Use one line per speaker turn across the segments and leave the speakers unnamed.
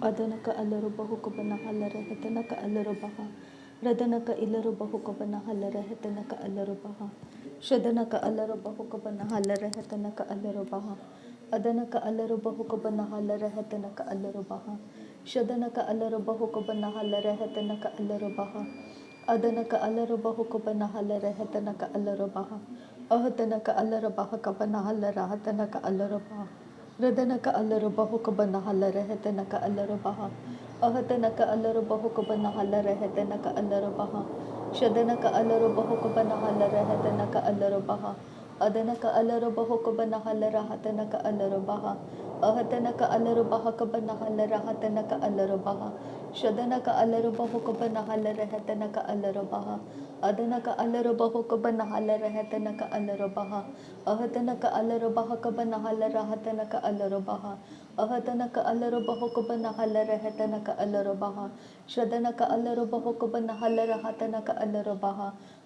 ಅದನಕ ಅಲ್ಲರು ಬಹುಕುಬನ ಹಲ್ಲರೆ ಹೆತನಕ ಅಲ್ಲರು ಬಹ ರದನಕ ಇಲ್ಲರು ಬಹುಕುಬನ ಹಲ್ಲರೆ ಹೆತನಕ ಅಲ್ಲರು ಬಹ ಶದನಕ ಅಲ್ಲರು ಬಹುಕುಬನ ಹಲ್ಲರೆ ಹೆತನಕ ಅಲ್ಲರು ಬಹ ಅದನಕ ಅಲ್ಲರು ಬಹುಕುಬನ ಹಲ್ಲರೆ ಹೆತನಕ ಅಲ್ಲರು ಬಹ ಶದನಕ ಅಲ್ಲರು ಬಹುಕುಬನ ಹಲ್ಲರೆ ಹೆತನಕ ಅಲ್ಲರು ಬಹ ಅದನಕ ಅಲ್ಲರು ಬಹುಕುಬನ ಹಲ್ಲರೆ ಹೆತನಕ ಅಲ್ಲರು ಬಹ ಅಹತನಕ ಅಲ್ಲರು ಬಹ ಕಬನ ಹಲ್ಲರ ಹತನಕ ಅಲ್ಲರು ಬಹ ರದನಕ ಅಲ್ಲರು ಬಹುಕುಬನ ಹಲ್ಲರೆ ಹೆತನಕ ಅಲ್ಲರು ಬಹ ಅಹತನಕ ಅಲ್ಲರು ಬಹುಕುಬನ ಹಲ್ಲರೆ ಹೆತನಕ ಅಲ್ಲರು ಬಹ ಶದನಕ ಅಲ್ಲರು ಬಹುಕುಬನ ಹಲ್ಲರೆ ಹೆತನಕ ಅಲ್ಲರು ಬಹ ಅದನಕ ಅಲ್ಲರು ಬಹುಕುಬನ ಹಲ್ಲರ ಹತನಕ ಅಲ್ಲರು ಬಹ ಅಹತನಕ ಅಲ್ಲರು ಬಹಕಬನ ಹಲ್ಲರ ಹತನಕ ಅಲ್ಲರು ಬಹ ಶದನಕ ಅಲ್ಲರು ಬಹುಕುಬನ ಹಲ್ಲರೆ ಹೆತನಕ ಅಲ್ಲರು ಬಹ ಅದನಕ ಅಲ್ಲರು ಬಹುಕುಬನ ಹಲ್ಲರೆ ಹೆತನಕ ಅಲ್ಲರು ಬಹ ಅಹತನಕ ಅಲ್ಲರು ಬಹಕಬನ ಹಲ್ಲರ ಹತನಕ ಅಲ್ಲರು ಬಹ ಅಹತನಕ ಅಲ್ಲರು ಬಹುಕುಬನ ಹಲ್ಲರ ಹೆತನಕ ಅಲ್ಲರು ಬಹ ಶದನಕ ಅಲ್ಲರು ಬಹುಕುಬನ ಹಲ್ಲರ ಹತನಕ ಅಲ್ಲರು ಬಹ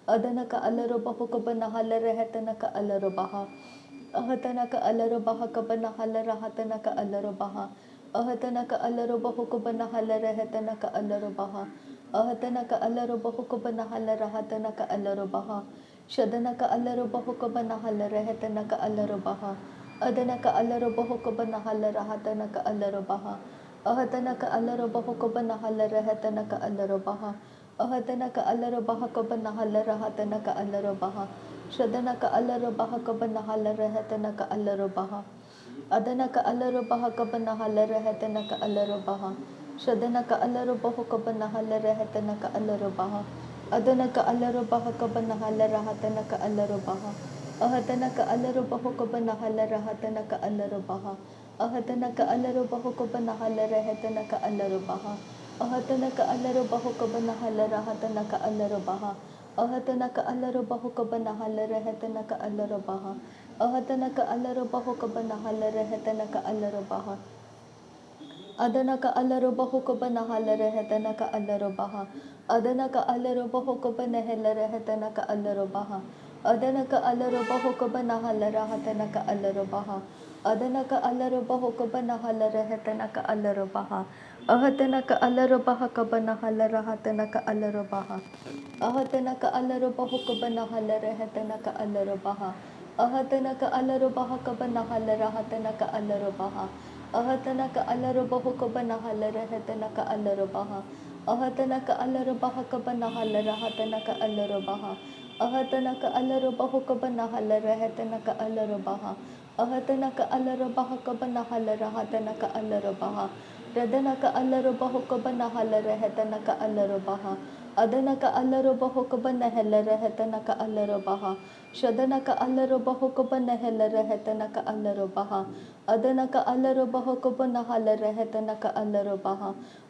ಅದನಕ ಅಲ್ಲರು ಬಹುಕುಬನ ಹಲ್ಲರ ಹೆತನಕ ಅಲ್ಲರು ಬಹ ಅಹತನಕ ಅಲ್ಲರು ಬಹಕಬನ ಹಲ್ಲರ ಹತನಕ ಅಲ್ಲರು ಬಹ ಅಹತನಕ ಅಲ್ಲರು ಬಹುಕುಬನ ಹಲ್ಲರ ಹೆತನಕ ಅಲ್ಲರು ಬಹ ಅಹತನಕ ಅಲ್ಲರು ಬಹುಕುಬನ ಹಲ್ಲರ ಹತನಕ ಅಲ್ಲರು ಬಹ ಶದನಕ ಅಲ್ಲರು ಬಹುಕುಬನ ಹಲ್ಲರ ಹೆತನಕ ಅಲ್ಲರು ಬಹ ಅದನಕ ಅಲ್ಲರು ಬಹುಕುಬನ ಹಲ್ಲರ ಹತನಕ ಅಲ್ಲರು ಬಹ ಅಹತನಕ ಅಲ್ಲರು ಬಹುಕುಬನ ಹಲ್ಲರ ಹೆತನಕ ಅಲ್ಲರು ಬಹ ಅಹತನಕ ಅಲ್ಲರು ಬಹಕಬನ ಹಲ್ಲರ ಹತನಕ ಅಲ್ಲರು ಬಹ ಶದನಕ ಅಲ್ಲರು ಬಹಕಬನ ಹಲ್ಲರ ಹೆತನಕ ಅಲ್ಲರು ಬಹ ಅದನಕ ಅಲ್ಲರು ಬಹಕಬನ ಹಲ್ಲರ ಹೆತನಕ ಅಲ್ಲರು ಬಹ ಶದನಕ ಅಲ್ಲರು ಬಹುಕಬನ ಹಲ್ಲರ ಹೆತನಕ ಅಲ್ಲರು ಬಹ ಅದನಕ ಅಲ್ಲರು ಬಹಕಬನ ಹಲ್ಲರ ಹತನಕ ಅಲ್ಲರು ಬಹ ಅಹತನಕ ಅಲ್ಲರು ಬಹುಕಬನ ಹಲ್ಲರ ಹತನಕ ಅಲ್ಲರು ಬಹ ಅಹತನಕ ಅಲ್ಲರು ಬಹುಕಬನ ಹಲ್ಲರ ಹೆತನಕ ಅಲ್ಲರು ಬಹ ಅಹತನಕ ಅಲ್ಲರು ಬಹುಕಬನ ಹಲ್ಲರ ಹತನಕ ಅಲ್ಲರು ಬಹ ಅಹತನಕ ಅಲ್ಲರು ಬಹುಕಬನ ಹಲ್ಲರ ಹೆತನಕ ಅಲ್ಲರು ಬಹ ಅಹತನಕ ಅಲ್ಲರು ಬಹುಕಬನ ಹಲ್ಲರ ಹೆತನಕ ಅಲ್ಲರು ಬಹ ಅದನಕ ಅಲ್ಲರು ಬಹುಕುಬನ ಹಲ್ಲರ ಹೆತನಕ ಅಲ್ಲರು ಬಹ ಅದನಕ ಅಲ್ಲರು ಬಹುಕುಬನ ಹೆಲ್ಲರ ಹೆತನಕ ಅಲ್ಲರು ಬಹ ಅದನಕ ಅಲ್ಲರು ಬಹುಕುಬನ ಹಲ್ಲರ ಹತನಕ ಅಲ್ಲರು ಬಹ ಅದನಕ ಅಲ್ಲರು ಬಹುಕುಬನ ಹಲ್ಲರ ಹೆತನಕ ಅಲ್ಲರು ಬಹ ಅಹತನಕ ಅಲ್ಲರು ಬಹಕಬನ ಹಲ್ಲರ ಹತನಕ ಅಲ್ಲರು ಬಹ ಅಹತನಕ ಅಲ್ಲರು ಬಹುಕುಬನ ಹಲ್ಲರ ಹೆತನಕ ಅಲ್ಲರು ಬಹ ಅಹತನಕ ಅಲ್ಲರು ಬಹಕಬನ ಹಲ್ಲರ ಹತನಕ ಅಲ್ಲರು ಬಹ ಅಹತನಕ ಅಲ್ಲರು ಬಹುಕಬನ ಹಲ್ಲರ ಹೆತನಕ ಅಲ್ಲರು ಬಹ ಅಹತನಕ ಅಲ್ಲರು ಬಹಕಬನ ಹಲ್ಲರ ಹತನಕ ಅಲ್ಲರು ಬಹ ಅಹತನಕ ಅಲ್ಲರು ಬಹುಕಬನ ಹಲ್ಲರ ಹೆತನಕ ಅಲ್ಲರು ಬಹ ಅಹತನಕ ಅಲ್ಲರು ಬಹಕಬನ ಹಲ್ಲರ ಹತನಕ ಅಲ್ಲರು ಬಹ ರದನಕ ಅಲ್ಲರು ಬಹುಕಬನ ಹಲ್ಲರ ಹೆತನಕ ಅಲ್ಲರು ಬಹ ಅದನಕ ಅಲ್ಲರು ಬಹುಕಬನ ಹೆಲ್ಲರ ಹೆತನಕ ಅಲ್ಲರು ಬಹ ಶದನಕ ಅಲ್ಲರು ಬಹುಕಬನ ಹೆಲ್ಲರ ಹೆತನಕ ಅಲ್ಲರು ಬಹ ಅದನಕ ಅಲ್ಲರು ಬಹುಕಬನ ಹಲ್ಲರ ಹೆತನಕ ಅಲ್ಲರು ಬಹ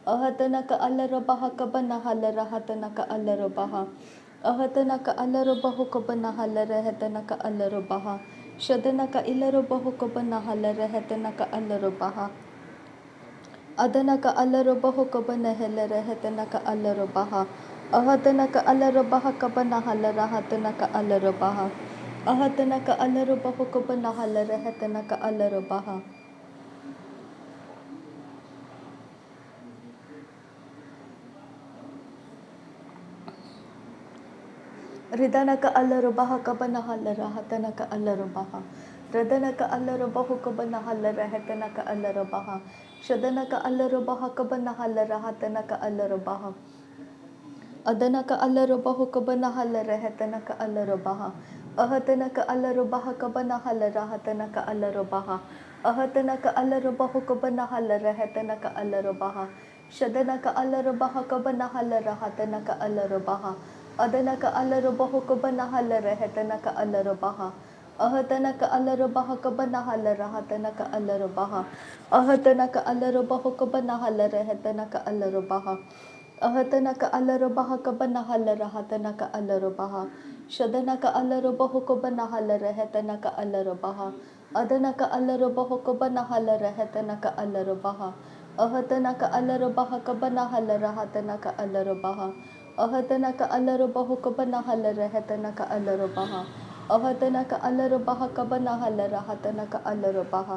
ಅಹತನಕ ಅಲ್ಲರು ಬಹಕಬನ ಹಲ್ಲರ ಹತನಕ ಅಲ್ಲರು ಬಹ ಅಹತನಕ ಅಲ್ಲರು ಬಹುಕಬನ ಹಲ್ಲರ ಹೆತನಕ ಅಲ್ಲರು ಬಹ ಶದನಕ ಇಲ್ಲರು ಬಹುಕಬನ ಹಲ್ಲರ ಹೆತನಕ ಅಲ್ಲರು ಬಹ ಅದನಕ ಅಲ್ಲರು ಬಹುಕಬನ ಹೆಲ್ಲರ ಹೆತನಕ ಅಲ್ಲರು ಬಹ ಅಹತನಕ ಅಲ್ಲರು ಬಹಕಬನ ಹಲ್ಲರ ಹತನಕ ಅಲ್ಲರು ಬಹ ಅಹತನಕ ಅಲ್ಲರು ಬಹುಕಬನ ಹಲ್ಲರ ಹೆತನಕ ಅಲ್ಲರು ಬಹ ರಿದನಕ ಅಲ್ಲರು ಬಹಕಬನ ಹಲ್ಲರ ಹತನಕ ಅಲ್ಲರು ಬಹ ರದನಕ ಅಲ್ಲರು ಬಹುಕಬನ ಹಲ್ಲರ ಹೆತನಕ ಅಲ್ಲರು ಬಹ ಶದನಕ ಅಲ್ಲರು ಬಹಕಬನ ಹಲ್ಲರ ಹತನಕ ಅಲ್ಲರು ಬಹ ಅದನಕ ಅಲ್ಲರು ಬಹುಕಬನ ಹಲ್ಲರ ಹೆತನಕ ಅಲ್ಲರು ಬಹ ಅಹತನಕ ಅಲ್ಲರು ಬಹಕಬನ ಹಲ್ಲರ ಹತನಕ ಅಲ್ಲರು ಬಹ ಅಹತನಕ ಅಲ್ಲರು ಬಹುಕಬನ ಹಲ್ಲರ ಹೆತನಕ ಅಲ್ಲರು ಬಹ ಶದನಕ ಅಲ್ಲರು ಬಹಕಬನ ಹಲ್ಲರ ಹತನಕ ಅಲ್ಲರು ಬಹ ಅದನಕ ಅಲ್ಲರು ಬಹುಕಬನ ಹಲ್ಲರ ಹೆತನಕ ಅಲ್ಲರು ಬಹ ಅಹತನಕ ಅಲ್ಲರು ಬಹಕಬನ ಹಲ್ಲರ ಹತನಕ ಅಲ್ಲರು ಬಹ ಅಹತನಕ ಅಲ್ಲರು ಬಹುಕಬನ ಹಲ್ಲರ ಹೆತನಕ ಅಲ್ಲರು ಬಹ ಅಹತನಕ ಅಲ್ಲರು ಬಹಕಬನ ಹಲ್ಲರ ಹತನಕ ಅಲ್ಲರು ಬಹ ಶದನಕ ಅಲ್ಲರು ಬಹುಕಬನ ಹಲ್ಲರ ಹೆತನಕ ಅಲ್ಲರು ಬಹ ಅದನಕ ಅಲ್ಲರು ಬಹುಕಬನ ಹಲ್ಲರ ಹೆತನಕ ಅಲ್ಲರು ಬಹ ಅಹತನಕ ಅಲ್ಲರು ಬಹಕಬನ ಹಲ್ಲರ ಹತನಕ ಅಲ್ಲರು ಬಹ ಅಹತನಕ ಅಲ್ಲರು ಬಹುಕಬನ ಹಲ್ಲರ ಹೆತನಕ ಅಲ್ಲರು ಬಹ ಅಹತನಕ ಅಲ್ಲರು ಬಹಕಬನ ಹಲ್ಲರ ಹತನಕ ಅಲ್ಲರು ಬಹ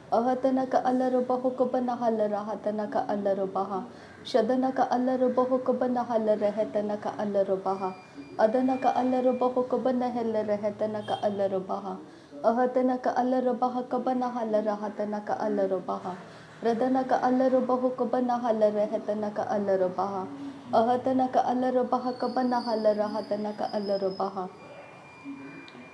Ahatana ka alaro bahu kabana halara hatana ka alaro baha. Shadana ka alaro bahu kabana halare hetana ka alaro baha. Adana ka alaro bahu kabana helare hetana ka alaro baha. Ahatana ka alaro baha kabana halara hatana ka alaro baha. Radana ka alaro bahu kabana halare hetana ka alaro baha. Ahatana ka alaro baha kabana halara hatana ka alaro baha.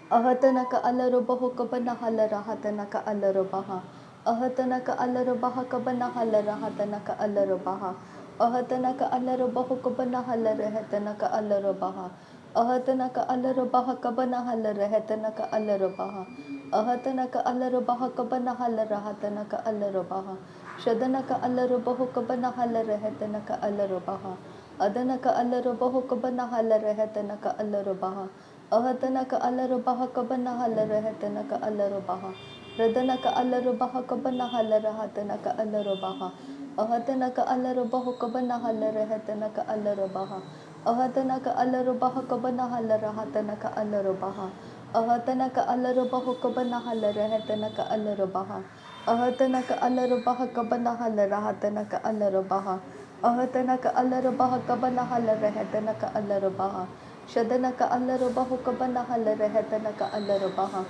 Ahatana ka alaro bahu kabana halara hatana ka alaro baha. Ahatana ka alaro baha kabana halara hatana ka alaro baha. Ahatana ka alaro bahu kabana halara hatana ka alaro baha. Ahatana ka alaro baha kabana halara hatana ka alaro baha. Ahatana ka alaro baha kabana halara hatana ka alaro baha. Shadana ka alaro bahu kabana halara hatana ka alaro baha. Adana ka alaro bahu kabana halara hatana ka alaro baha. Ahatana ka alaro baha kabana halara hatana ka alaro baha. Radana ka alaro baha kabana halara hatana ka alaro baha. Ahatana ka alaro bahu kabana halara hatana ka alaro baha. Ahatana ka alaro baha kabana halara hatana ka alaro baha. Ahatana ka alaro bahu kabana halara hatana ka alaro baha. Ahatana ka alaro baha kabana halara hatana ka alaro baha. Ahatana ka alaro baha kabana halara hatana ka alaro baha. Shadana ka alaro bahu kabana halara hatana ka alaro baha.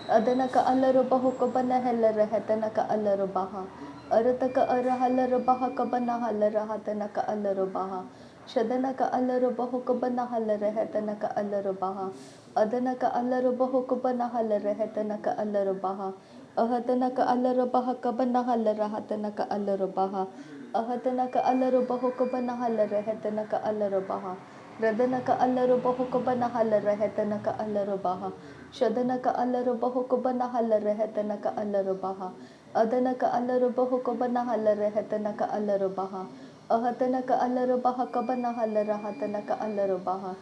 Adana ka alaro bahu kabana halara hatana ka alaro baha. Arata ka ara halara baha kabana halara hatana ka alaro baha. Shadana ka alaro bahu kabana halara hatana ka alaro baha. Adana ka alaro bahu kabana halara hatana ka alaro baha. Ahatana ka alaro baha kabana halara hatana ka alaro baha. Ahatana ka alaro bahu kabana halara hatana ka alaro baha. Radana ka alaro bahu kabana halara hatana ka alaro baha. Shadana ka alaro bahu kabana halara hatana ka alaro baha. Adana ka alaro bahu kabana halara hatana ka alaro baha. Ahatana ka alaro baha kabana halara hatana ka alaro baha.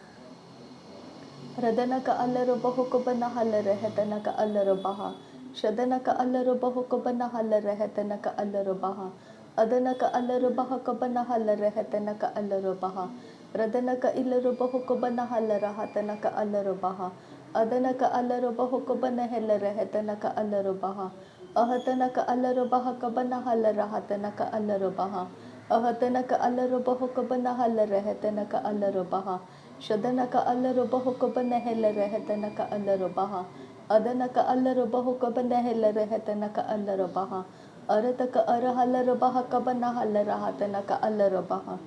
Radana ka alaro bahu kabana halara hatana ka alaro baha. Shadana ka alaro bahu kabana halara hatana ka alaro baha. Adana ka alaro baha kabana halara hatana ka alaro baha. Radana ka ilaro bahu kabana halara hatana ka alaro baha. Adana ka alaro bahu kabana halara hatana ka alaro baha. Ahatana ka alaro baha kabana halara hatana ka alaro baha. Ahatana ka alaro bahu kabana halara hatana ka alaro baha. Shadana ka alaro bahu kabana halara hatana ka alaro baha. Adana ka alaro bahu kabana halara hatana ka alaro baha. Arata ka ara halara baha kabana halara hatana ka alaro baha.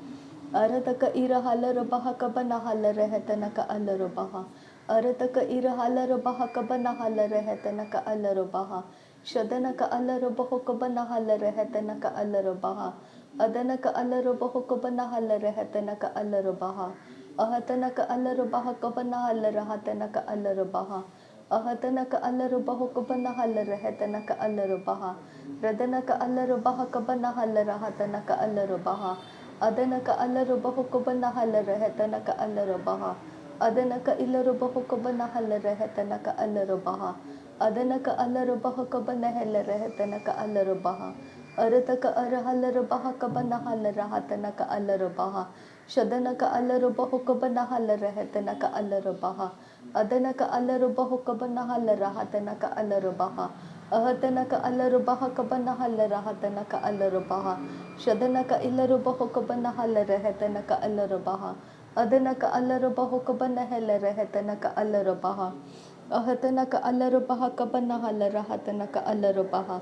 Arata ka ira halara baha kabana halara hatana ka alaro baha. Arata ka ira halara baha kabana halara hatana ka alaro baha. Shadana ka alaro bahu kabana halara hatana ka alaro baha. Adana ka alaro bahu kabana halara hatana ka alaro baha. Ahatana ka alaro baha kabana halara hatana ka alaro baha. Ahatana ka alaro bahu kabana halara hatana ka alaro baha. Radana ka alaro baha kabana halara hatana ka alaro baha. Adana ka alaro bahu kabana halara hatana ka alaro baha. Adana ka ilaro bahu kabana halara hatana ka alaro baha. Adana ka alaro bahu kabana halara hatana ka alaro baha. Arata ka ara halara baha kabana halara hatana ka alaro baha. Shadana ka alaro bahu kabana halara hatana ka alaro baha. Adana ka alaro bahu kabana halara hatana ka alaro baha. Ahatana ka alaro baha kabana halara hatana ka alaro baha. Shadana ka ilaro bahu kabana halara hatana ka alaro baha. Adana ka alaro bahu kabana halara hatana ka alaro baha. Ahatana ka alaro baha kabana halara hatana ka alaro baha.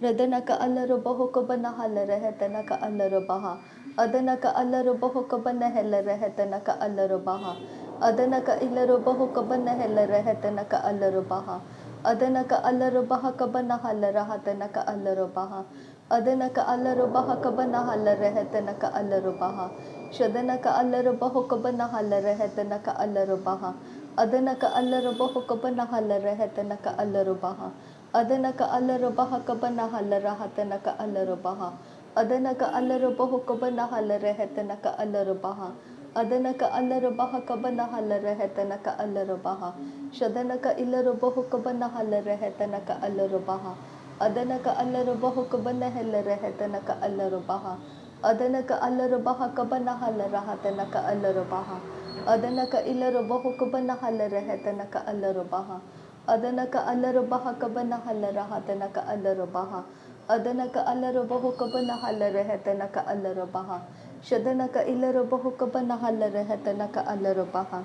Radana ka alaro bahu kabana halara hatana ka alaro baha. Adana ka alaro bahu kabana halara hatana ka alaro baha. Adana ka ilaro bahu kabana halara hatana ka alaro baha. Adana ka alaro baha kabana halara hatana ka alaro baha. Adana ka alaro baha kabana halara hatana ka alaro baha. Shadana ka alaro bahu kabana halara hatana ka alaro baha. Adana ka alaro bahu kabana halara hatana ka alaro baha. Adana ka alaro baha kabana halara hatana ka alaro baha. Adana ka alaro bahu kabana halara hatana ka alaro baha. Adana ka alaro baha kabana halara hatana ka alaro baha. Shadana ka ilaro bahu kabana halara hatana ka alaro baha. Adana ka alaro bahu kabana halara hatana ka alaro baha. Adana ka alaro baha kabana halara hatana ka alaro baha. Adana ka ilaro bahu kabana halara hatana ka alaro baha. Adana ka alarubaha kabana halarahata ka alarubaha. Adana ka alarubahu kabana halarahata ka alarubaha. Shadana ka ilarubahu kabana halarahata ka alarubaha.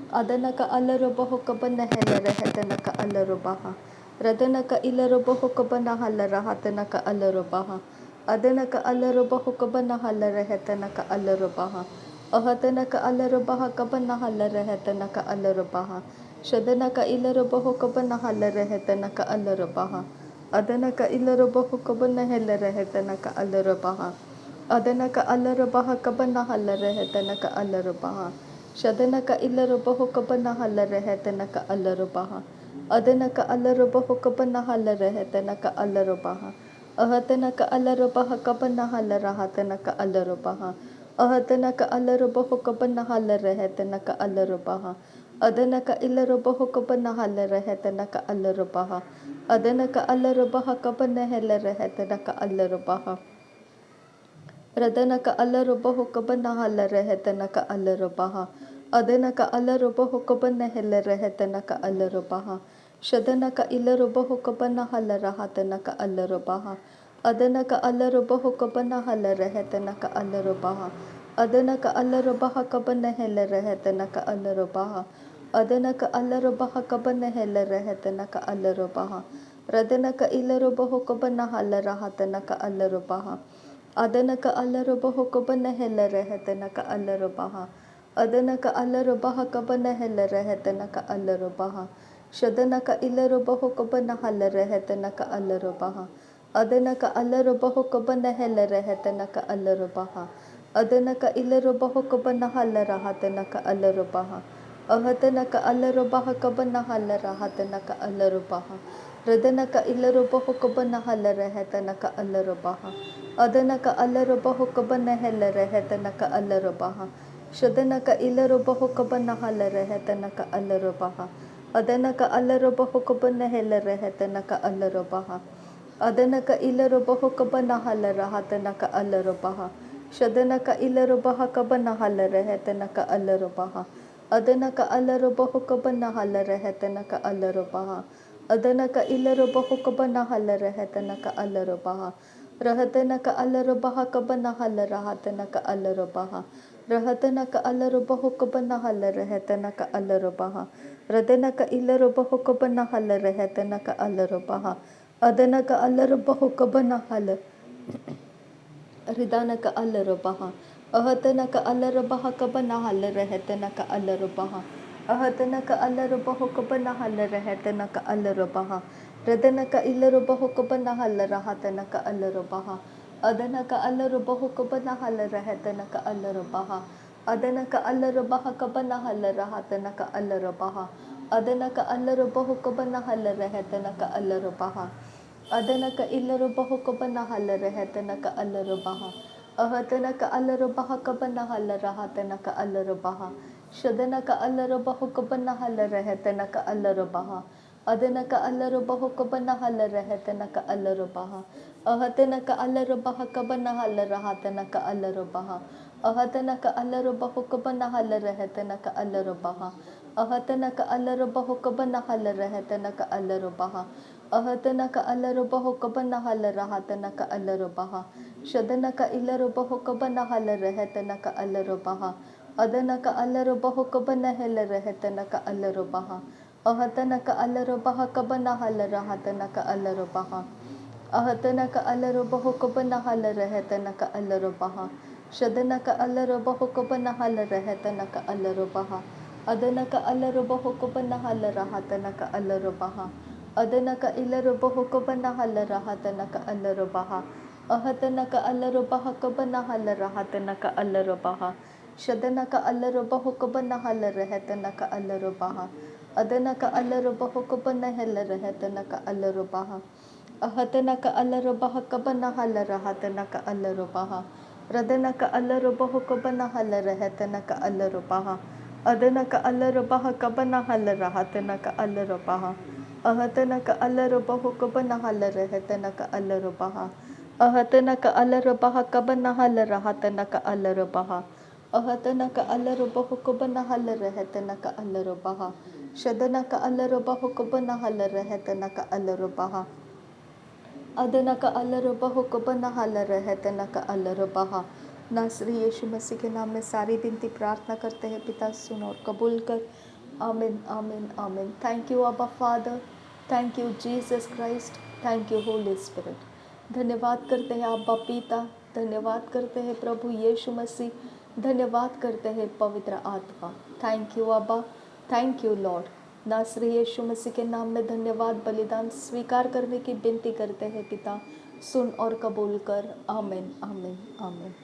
Adana ka alarubahu kabana halarahata ka alarubaha. Radana ka ilarubahu kabana halarahata ka alarubaha. Adana ka alarubahu kabana halarahata ka alarubaha. Ahatana ka alarubaha kabana halarahata ka alarubaha. Shadana ka ilarubahu kabana halarahata ka alarubaha. Adana ka ilarubahu kabana halarahata ka alarubaha. Adana ka alarubaha kabana halarahata ka alarubaha. Shadana ka ilarubahu kabana halarahata ka alarubaha. Adana ka alarubahu kabana halarahata ka alarubaha. Ahatana ka alarubaha kabana halarahata ka alarubaha. Ahatana ka alarubahu kabana halarahata ka alarubaha. Adana ka ilarubahu kabana halarahata ka alarubaha. Adana ka alarubaha kabana halarahata ka alarubaha. Radana ka alarubahu kabana halarahata ka alarubaha. Adana ka alarubahu kabana halarahata ka alarubaha. Shadana ka ilarubahu kabana halarahata ka alarubaha. Adana ka alarubahu kabana halarahata ka alarubaha. Adana ka alarubaha kabana halarahata ka alarubaha. Adana ka alarubaha kabana halarahata ka alarubaha. Radana ka ilarubahu kabana halarahata ka alarubaha. Adana ka alarubahu kabana halarahata ka alarubaha. Adana ka alarubaha kabana halarahata ka alarubaha. Shadana ka ilarubahu kabana halarahata ka alarubaha. Adana ka alarubahu kabana halarahata ka alarubaha. Adana ka ilarubahu kabana halarahata ka alarubaha. Ahatana ka alarubaha kabana halarahata ka alarubaha. Radana ka ilarubahu kabana halarahata ka alarubaha. Adana ka alarubahu kabana halarahata ka alarubaha. Shadana ka ilarubahu kabana halarahata ka alarubaha. Adana ka alarubahu kabana halarahata ka alarubaha. Adana ka ilarubahu kabana halarahata ka alarubaha. Shadana ka ilarubaha kabana halarahata ka alarubaha. Adana ka alarubahu kabana halarahata ka alarubaha. Adana ka ilarubahu kabana halarahata ka alarubaha. Rahatana ka alarubaha kabana halarahata ka alarubaha. Rahatana ka alarubahu kabana halarahata ka alarubaha. Radana ka ilarubahu kabana halarahata ka alarubaha. Adana ka alarubahu kabana halar Ridana ka alarubaha. Ahatana ka alarubaha kabana halarahata ka alarubaha. Ahatana ka alarubahu kabana halarahata ka alarubaha. Radana ka ilarubahu kabana halarahata ka alarubaha. Adana ka alarubahu kabana halarahata ka alarubaha. Adana ka alarubaha kabana halarahata ka alarubaha. Adana ka alarubahu kabana halarahata ka alarubaha. Adana ka ilarubahu kabana halarahata ka alarubaha. Ahatana ka alarubaha kabana halarahata ka alarubaha. Shadana ka alarubahu kabana halarahata ka alarubaha. Adana ka alarubahu kabana halarahata ka alarubaha. Ahatana ka alarubaha kabana halarahata ka alarubaha. Ahatana ka alarubahu kabana halarahata ka alarubaha. Ahatana ka alarubahu kabana halarahata ka alarubaha. Ahatana ka alarubahu kabana halarahata ka alarubaha. Shadana ka ilarubahu kabana halarahata ka alarubaha. Adana ka alarubahu kabana halarahata ka alarubaha. Ahatana ka alarubaha kabana halarahata ka alarubaha. Ahatana ka alarubahu kabana halarahata ka alarubaha. Shadana ka alarubahu kabana halarahata ka alarubaha. Adana ka alarubahu kabana halarahata ka alarubaha. Adana ka ilarubahu kabana halarahata ka alarubaha. Ahatana ka alarubaha kabana halarahata ka alarubaha. Shadana ka alarubahu kabana halarahata ka alarubaha. Adana ka alarubahu kabana halarahata ka alarubaha. Ahatana ka alarubaha kabana halarahata ka alarubaha. Radana ka alarubahu kabana halarahata ka alarubaha. Adana ka alarubaha kabana halarahata ka alarubaha. Ahatana ka alarubahu kabana halarahata ka alarubaha. Ahatana ka alarubaha kabana halarahata ka alarubaha. Ahatana ka alarubahu kabana halarahata ka alarubaha. शदना का अलरबा हुकबना हल रहतना का अलरबा अदना का अलरबा हुकबना हल रहतना का अलरबा। नासरी यीशु मसीह के नाम में सारी विनती प्रार्थना करते हैं पिता, सुन और कबूल कर। आमीन आमीन आमीन। थैंक यू अब्बा father, thank you Jesus Christ, thank you Holi spirit. धन्यवाद करते हैं अब्बा पिता, धन्यवाद करते हैं प्रभु यीशु मसीह, धन्यवाद करते हैं पवित्र आत्मा। थैंक यू अब्बा, थैंक यू लॉर्ड। नासरी यीशु मसीह के नाम में धन्यवाद बलिदान स्वीकार करने की विनती करते हैं पिता, सुन और कबूल कर। आमीन आमीन आमीन।